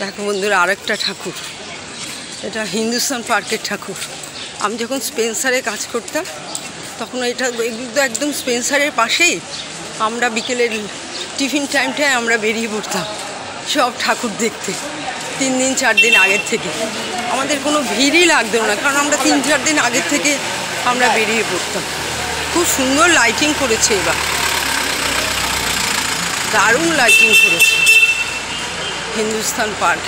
দেখো বন্ধুরা, আরেকটা ঠাকুর। এটা হিন্দুস্তান পার্কের ঠাকুর। আমি যখন স্পেন্সারে কাজ করতাম তখন এগুলো একদম স্পেন্সারের পাশেই আমরা বিকেলের টিফিন টাইমটায় আমরা বেরিয়ে পড়তাম সব ঠাকুর দেখতে। 3 দিন 4 দিন আগের থেকে আমাদের কোনো ভিড়ই লাগতো না, কারণ আমরা 3-4 দিন আগের থেকে আমরা বেরিয়ে পড়তাম। খুব সুন্দর লাইটিং করেছে, এবার দারুণ লাইটিং করেছে হিন্দুস্তান পার্ক।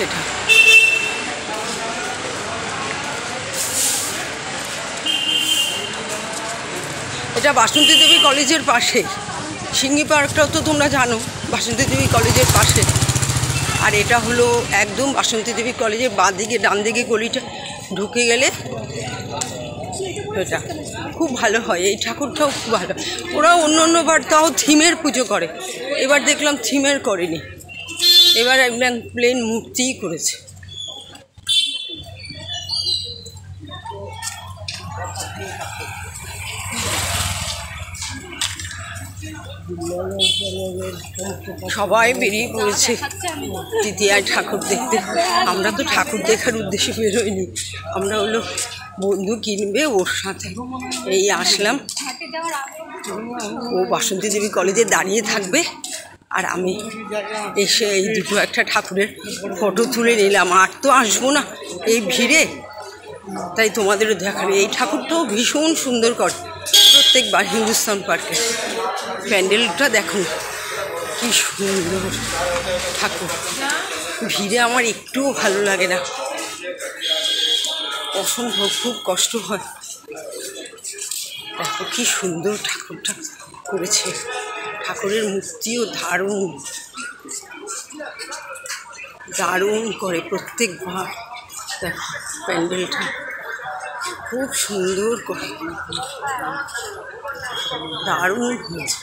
এটা বাসন্তী দেবী কলেজের পাশে। সিঙ্গি পার্কটাও তো তোমরা জানো বাসন্তী দেবী কলেজের পাশে। আর এটা হলো একদম বাসন্তী দেবী কলেজের বাঁদিকে ডান দিকে গলিটা ঢুকে গেলে এটা খুব ভালো হয়। এই ঠাকুরটাও খুব ভালো। ওরা অন্যবার তাও থিমের পুজো করে, এবার দেখলাম থিমের করেনি, এবার একদম প্লেন মূর্তিই করেছে। সবাই বেরিয়ে পড়েছে তৃতীয়ায় ঠাকুর দেখতে। আমরা তো ঠাকুর দেখার উদ্দেশ্যে বেরোইনি, আমরা হলো বন্ধু কিনবে ওর সাথে এই আসলাম। ও বাসন্তী দেবী কলেজে দাঁড়িয়ে থাকবে আর আমি এসে এই দুটো একটা ঠাকুরের ফটো তুলে নিলাম। আর তো আসবো না এই ভিড়ে, তাই তোমাদেরও দেখাবে। এই ঠাকুরটাও ভীষণ সুন্দর করে প্রত্যেকবার হিন্দুস্তান পার্কে। প্যান্ডেলটা দেখো কি সুন্দর ঠাকুর। ভিড়ে আমার একটুও ভালো লাগে না, অসম্ভব, খুব কষ্ট হয়। দেখো কি সুন্দর ঠাকুরটা করেছে। ঠাকুরের মূর্তিও দারুণ দারুণ করে প্রত্যেকবার। দেখো প্যান্ডেলটা খুব সুন্দর করে, দারুণ হয়েছে।